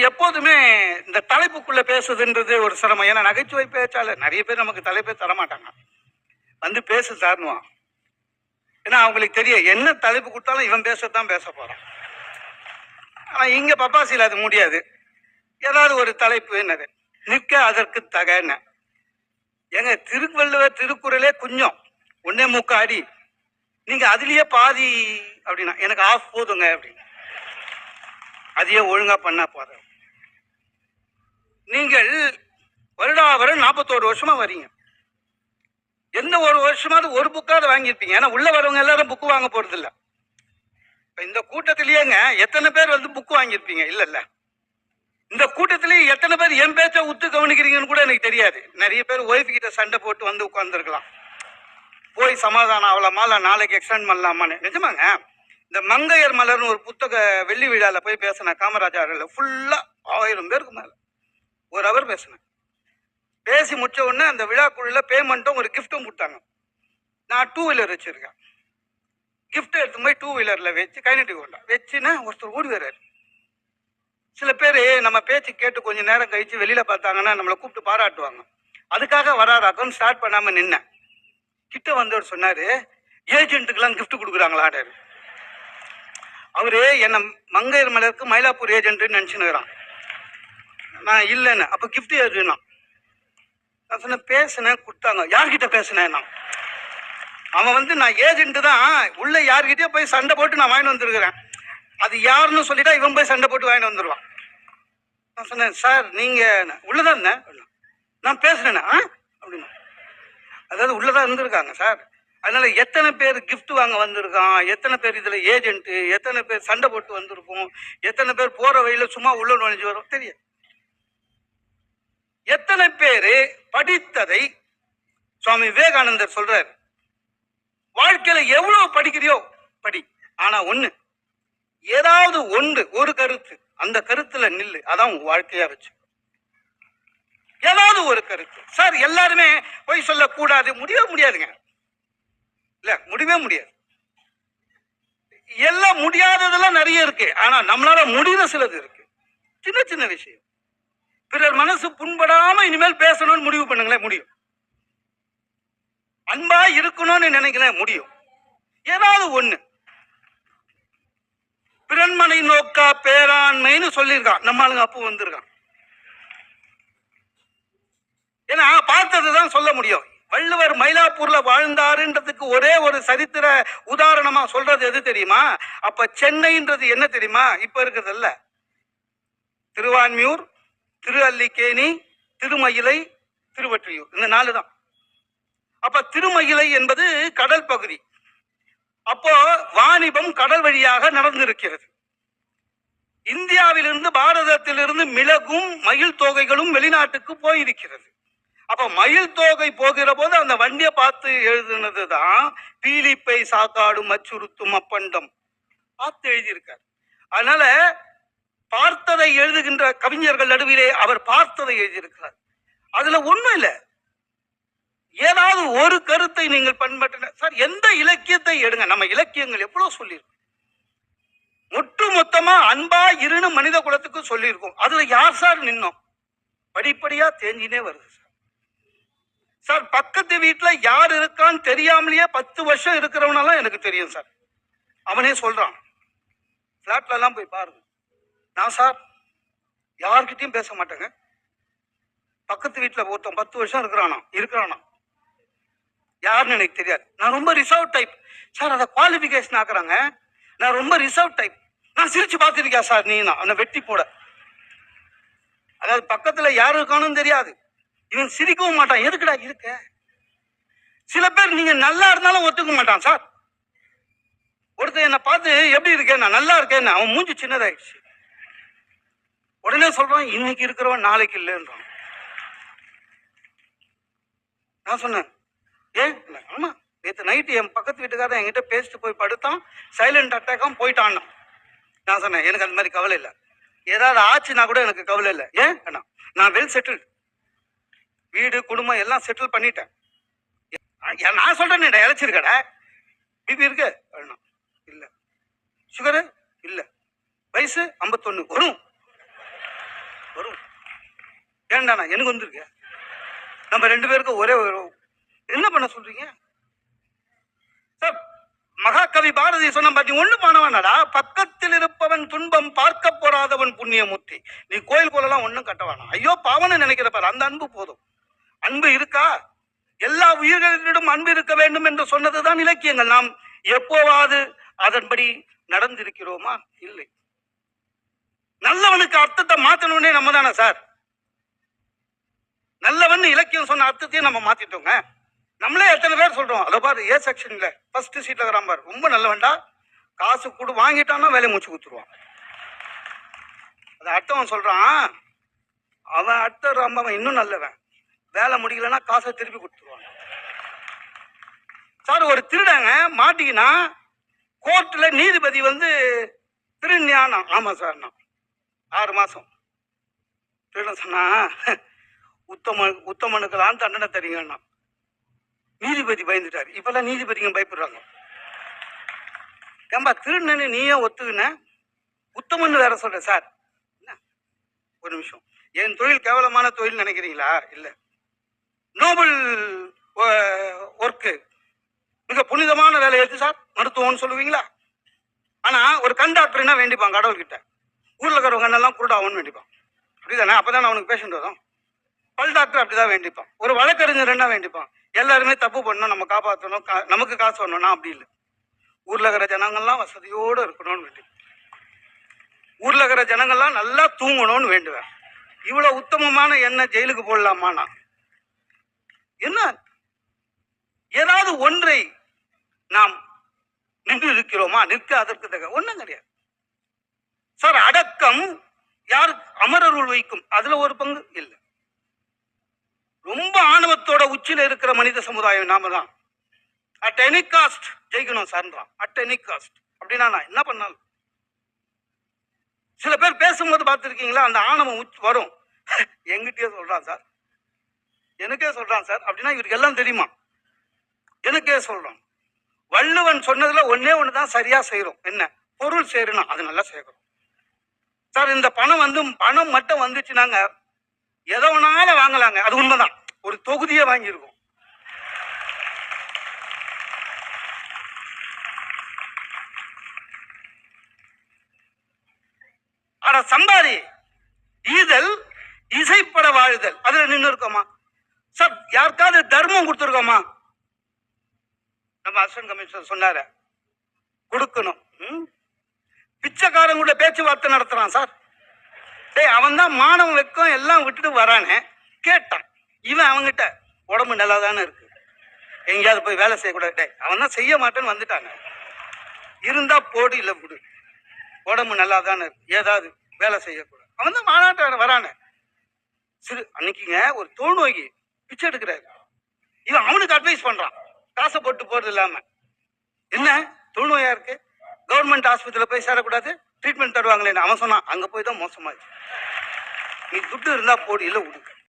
எப்போதுமே இந்த தலைப்புக்குள்ள பேசுதுன்றது ஒரு சிரமம். ஏன்னா நகைச்சுவை பேச்சாளர் நிறைய பேர் நமக்கு தலைப்பே தரமாட்டாங்க, வந்து பேசு சார்னுவான். ஏன்னா அவங்களுக்கு தெரியும் என்ன தலைப்பு கொடுத்தாலும் இவன் பேசத்தான் பேச போறான். ஆனா இங்க பப்பாசியில் அது முடியாது. ஏதாவது ஒரு தலைப்பு என்னது நிற்க அதற்கு தகன. எங்க திருவள்ளுவர் திருக்குறளே கொஞ்சம் 1.75 அடி, நீங்க அதுலயே பாதி அப்படின்னா எனக்கு ஆஃப் போதுங்க அப்படின்னு. அதையே ஒழுங்கா பண்ணா போதும். நீங்கள் வருடம் 41 வருஷமா வரீங்க. எந்த ஒரு வருஷமாவது ஒரு புக்காவது வாங்கியிருப்பீங்க. ஏன்னா உள்ள வரவங்க எல்லாரும் புக்கு வாங்க போறது இல்ல. இந்த கூட்டத்திலேயேங்க எத்தனை பேர் வந்து புக்கு வாங்கியிருப்பீங்க? இல்ல இந்த கூட்டத்திலேயே எத்தனை பேர் என் பேச்ச உத்து கவனிக்கிறீங்கன்னு கூட எனக்கு தெரியாது. நிறைய பேர் ஒய்ஃப் கிட்ட சண்டை போட்டு வந்து உட்கார்ந்துருக்கலாம். போய் சமாதானம் ஆகலாமா இல்ல நாளைக்கு எக்ஸ்டெண்ட் பண்ணலாமான்னு. நிஜமாங்க, இந்த மங்கையர் மலர்னு ஒரு புத்தக வெள்ளி விழால போய் பேசினேன். காமராஜாரில் ஃபுல்லா 1000 பேருக்கு மேல 1 ஹவர் பேசினேன். பேசி முடிச்ச உடனே அந்த விழாக்குள்ள பேமெண்ட்டும் ஒரு கிஃப்டும் கொடுத்தாங்க. நான் 2 வீலர் வச்சிருக்கேன். கிஃப்ட் எடுத்து போய் 2 வீலர்ல வச்சு கைநட்டி கொண்டா வச்சுன்னா ஒருத்தர் ஓடி வர்றாரு. சில பேர் நம்ம பேச்சு கேட்டு கொஞ்சம் நேரம் கழிச்சு வெளியில பார்த்தாங்கன்னா நம்மளை கூப்பிட்டு பாராட்டுவாங்க. அதுக்காக வராராக்கம் ஸ்டார்ட் பண்ணாம நின்ன. கிட்ட வந்தவர் சொன்னாரு, ஏஜென்ட்டுக்கெல்லாம் கிஃப்ட் கொடுக்குறாங்களாடு. அவரு என்ன மங்கையர் மலருக்கு மயிலாப்பூர் ஏஜென்ட்னு நினைச்சுன்னுறான். நான் இல்லைன்னு. அப்ப கிஃப்ட் ஏதுன்னா நான் சொன்னேன், பேசினேன் கொடுத்தாங்க. யார்கிட்ட பேசினேன்? அவன் வந்து நான் ஏஜென்ட் தான், உள்ள யார்கிட்டயோ போய் சண்டை போட்டு நான் வாங்கிட்டு வந்துருக்கிறேன். அது யாருன்னு சொல்லிட்டா இவன் போய் சண்டை போட்டு வாங்கிட்டு வந்துடுவான். நான் சொன்னேன், சார் நீங்க உள்ளதான் இருந்தேன், நான் பேசுறேன்னா அப்படின்னா. அதாவது உள்ளதான் இருந்திருக்காங்க சார். அதனால எத்தனை பேர் கிஃப்ட் வாங்க வந்திருக்கான், எத்தனை பேர் இதுல ஏஜென்ட், எத்தனை பேர் சண்டை போட்டு வந்திருக்கும், எத்தனை பேர் போற வழியில சும்மா உள்ள நுழைஞ்சு வரும் தெரியும். எத்தனை பேரு படித்ததை சுவாமி விவேகானந்தர் சொல்றாரு, வாழ்க்கையில எவ்வளவு படிக்கிறியோ படி, ஆனா ஒண்ணு ஏதாவது ஒரு கருத்து, அந்த கருத்துல நில்லு, அதான் வாழ்க்கையா வச்சு. ஏதாவது ஒரு கருத்து. சார் எல்லாருமே போய் சொல்லக்கூடாது, முடியாதுங்க. இல்ல முடியவே முடியாது. எல்லாம் முடியாததெல்லாம் நிறைய இருக்கு. ஆனா நம்மளால முடிகிற சிலது இருக்கு. சின்ன சின்ன விஷயம். பிறர் மனசு புண்படாம இனிமேல் பேசணும்னு முடிவு பண்ணுங்களேன், முடியும். அன்பா இருக்கணும்னு நினைக்கிறேன், முடியும். ஏதாவது ஒண்ணு. பிறன்மனை நோக்கா பேராண்மைன்னு சொல்லியிருக்கான். நம்ம ஆளுங்க அப்போ வந்திருக்கான். ஏன்னா பார்த்ததுதான் சொல்ல முடியும். வள்ளுவர் மயிலாப்பூர்ல வாழ்ந்தாருன்றதுக்கு ஒரே ஒரு சரித்திர உதாரணமா சொல்றது எது தெரியுமா? அப்ப சென்னைன்றது என்ன தெரியுமா? இப்ப இருக்கிறது திருவான்மியூர், திருஅல்லிக்கேணி, திருமயிலை, திருவொற்றியூர், இந்த 4 தான். அப்ப திருமயிலை என்பது கடல் பகுதி. அப்போ வாணிபம் கடல் வழியாக நடந்திருக்கிறது. இந்தியாவிலிருந்து பாரதத்திலிருந்து மிளகும் மயில் தோகைகளும் வெளிநாட்டுக்கு போயிருக்கிறது. அப்ப மயில் தோகை போகிற போது அந்த வண்டியை பார்த்து எழுதுனதுதான் பீலிப்பை சாக்காடும் அச்சுறுத்தும் அப்பண்டம் பார்த்து எழுதியிருக்கார். அதனால பார்த்ததை எழுதுகின்ற கவிஞர்கள் நடுவிலே அவர் பார்த்ததை எழுதியிருக்கிறார். அதுல ஒண்ணும் இல்லை. ஏதாவது ஒரு கருத்தை நீங்கள் பண்பற்ற சார், எந்த இலக்கியத்தை எடுங்க, நம்ம இலக்கியங்கள் எவ்வளவு சொல்லியிருக்கோம். ஒட்டு மொத்தமா அன்பா இருன்னு மனித குலத்துக்கு சொல்லியிருக்கோம். அதுல யார் சார் நின்னோம்? படிப்படியா தேஞ்சினே வருது சார். சார் பக்கத்து வீட்டுல யார் இருக்கான்னு தெரியாமலேயே 10 வருஷம் இருக்கிறவனெல்லாம் எனக்கு தெரியும் சார். அவனே சொல்றான், பிளாட்ல எல்லாம் போய் பாருங்க. நான் சார் யார்கிட்டயும் பேச மாட்டேங்க. பக்கத்து வீட்டுல ஒருத்தன் 10 வருஷம் இருக்கிறானா யாருன்னு எனக்கு தெரியாது. நான் ரொம்ப ரிசர்வ் டைப் சார். அதை குவாலிபிகேஷன் ஆக்குறாங்க. நான் ரொம்ப ரிசர்வ் டைப். நான் சிரிச்சு பார்த்துருக்கியா சார் நீ? அவனை வெட்டி போட. அதாவது பக்கத்துல யாரு இருக்கானும் தெரியாது, இவன் சிரிக்கவும் மாட்டான். எதுக்குடா இருக்க? சில பேர் நீங்க நல்லா இருந்தாலும் ஒத்துக்க மாட்டான் சார். ஒருத்தர் என்ன பார்த்து எப்படி இருக்கேன், நான் நல்லா இருக்கேன், அவன் மூஞ்சி சின்னதாயிடுச்சு. உடனே சொல்றான், இன்னைக்கு இருக்கிறவன் நாளைக்கு இல்லைன்றான். நான் சொன்னேன், ஏன்? ஆமா, நேற்று நைட்டு என் பக்கத்து வீட்டுக்காரன் என்கிட்ட பேசிட்டு போய் படுத்தான், சைலண்ட் அட்டாக்காம போயிட்டான். நான் சொன்னேன், எனக்கு அந்த மாதிரி கவலை இல்லை. ஏதாவது ஆச்சுன்னா கூட எனக்கு கவலை இல்லை. ஏன்? நான் வெல் செட்டில்டு, வீடு குடும்பம் எல்லாம் செட்டில் பண்ணிட்டேன். நான் சொல்றேன், இழைச்சிருக்கடா, பிபி இருக்கு இல்ல, சுகரு இல்ல, வயசு 51 வரும். வரும். ஏன்டாண்ணா எனக்கு வந்திருக்கு. நம்ம 2 பேருக்கும் ஒரே என்ன பண்ண சொல்றீங்க சார்? மகாகவி பாரதி சொன்ன பாத்தி ஒண்ணு பண்ணவானடா, பக்கத்தில் இருப்பவன் துன்பம் பார்க்க போறாதவன் புண்ணியமூர்த்தி. நீ கோயில் கோலெல்லாம் ஒண்ணும் கட்ட வேணாம். ஐயோ பாவனை நினைக்கிற பாரு, அந்த அன்பு போதும். அன்பு இருக்கா? எல்லா உயிர்களிடம் அன்பு இருக்க வேண்டும் என்று சொன்னதுதான் இலக்கியங்கள். நாம் எப்போவாது அதன்படி நடந்திருக்கிறோமா? இல்லை. நல்லவனுக்கு அர்த்தத்தை மாத்தணும்னே நம்ம தானே சார். நல்லவன் இலக்கியம் சொன்ன அர்த்தத்தையும் நம்ம மாத்திட்டோங்க. நம்மளே எத்தனை பேர் சொல்றோம், அதை பாரு ஏ செக்ஷன்ல ஃபர்ஸ்ட் சீட்ல இருக்கிறான் பாரு, ரொம்ப நல்லவன்டா, காசு கூட வாங்கிட்டான்னா வேலையை முடிச்சு கொடுத்துருவான். அது அர்த்தம் சொல்றான், அவன் அர்த்தம் ரொம்ப அவன் இன்னும் நல்லவன், வேலை முடியலன்னா காசை திருப்பி கொடுத்துருவான். சார் ஒரு திருடங்க மாட்டிக்கினா கோர்ட்ல நீதிபதி திருஞானா, ஆமா சார் நான் 6 மாசம் திருடன் சொன்னா உத்தமனுக்கெல்லாம் தண்டனை தெரியுங்கண்ணா. நீதிபதி பயந்துட்டாரு. இப்பெல்லாம் நீதிபதிங்க பயப்படுறாங்க. ஏம்பா திருடனு நீயே ஒத்துக்குன, உத்தமன்னு வேற சொல்ற சார். ஒரு நிமிஷம், என் தொழில் கேவலமான தொழில் நினைக்கிறீங்களா? இல்ல, நோபல் ஒர்க்கு, மிக புனிதமான வேலை எது சார்? மருத்துவம்னு சொல்லுவீங்களா? ஆனா ஒரு கண் டாக்டர்னா வேண்டிப்பான் கடவுள் கிட்ட, ஊர்ல இருக்கிறவங்க கண்ணெல்லாம் குருடாவும் வேண்டிப்பான். அப்படிதானே? அப்பதான் அவனுக்கு பேஷண்ட் வரும். பல் டாக்டர் அப்படிதான் வேண்டிப்பான். ஒரு வழக்கறிஞர் என்ன வேண்டிப்பான்? எல்லாருமே தப்பு பண்ணணும், நம்ம காப்பாற்றணும், நமக்கு காசு வரணும்னா அப்படி இல்லை. ஊர்ல இருக்கிற ஜனங்கள்லாம் வசதியோடு இருக்கணும்னு வேண்டிப்பான். ஊர்ல இருக்கிற ஜனங்கள்லாம் நல்லா தூங்கணும்னு வேண்டுவேன். இவ்வளவு உத்தமமான என்ன ஜெயிலுக்கு போடலாமா? நான் என்ன ஏதாவது ஒன்றை நாம் நின்று இருக்கிறோமா? நிற்க அதற்கு தக ஒண்ணும் கிடையாது சார். அடக்கம் யார் அமரருள் வைக்கும், அதுல ஒரு பங்கு இல்லை. ரொம்ப ஆணவத்தோட உச்சியில இருக்கிற மனித சமுதாயம் நாம தான். அட் எனி காஸ்ட் ஜெயிக்கணும் சார்ன்றான். அட் எனி காஸ்ட் அப்படின்னா நான் என்ன பண்ணாலும். சில பேர் பேசும்போது பார்த்துருக்கீங்களா, அந்த ஆணவம் வரும், எங்கிட்டே சொல்றான் சார், எனக்கே சொல்றான் சார் அப்படின்னா இவருக்கு எல்லாம் தெரியுமா? எனக்கே சொல்றான். வள்ளுவன் சொன்னதுல ஒன்னே ஒண்ணுதான் சரியா செய்யறோம், என்ன? பொருள் சேரணும், அது நல்லா சேர்க்கிறோம் சார். இந்த பணம் மட்டும் வந்துச்சுனாங்க எதை வேணாலும் வாங்கலாங்க, அது உண்மைதான். ஒரு தொகுதியை வாங்கியிருக்கோம். ஆனா சம்பாதி ஈதல் இசைப்பட வாழுதல், அதுல நின்று இருக்கோமா சார்? யாருக்காவது தர்மம் கொடுத்துருக்கோமா? நம்ம அசிஸ்டன்ட் கமிஷனர் சொன்னாரு, கொடுக்கணும். பிச்சைக்காரங்க கூட பேச்சுவார்த்தை நடத்துறான் சார். அவன் தான் மானவன் வெக்கம் எல்லாம் விட்டுட்டு வரானே. கேட்டான், இவன் அவங்கிட்ட உடம்பு நல்லா தானே இருக்கு, எங்கேயாவது போய் வேலை செய்யக்கூடாது. அவன் தான் செய்ய மாட்டேன்னு வந்துட்டாங்க. இருந்தா போடு, இல்லை விடு, உடம்பு நல்லா தானே இருக்கு, ஏதாவது வேலை செய்யக்கூடாது. அவன் தான் மாநாட்ட வரானே. அன்னைக்குங்க ஒரு தொழுநோய்க்கு பிச்சை எடுக்கிறாரு. இவன் அவனுக்கு அட்வைஸ் பண்றான், காசை போட்டு போறது இல்லாம. என்ன தொழுநோயா இருக்கு, கவர்மெண்ட் ஆஸ்பத்திரியில போய் சேரக்கூடாது, ட்ரீட்மெண்ட் தருவாங்களேன்னு அவன் சொன்னான். அங்க போய் தான் மோசமாச்சு. நீ துட்டு இருந்தா போடு, இல்லை விடு.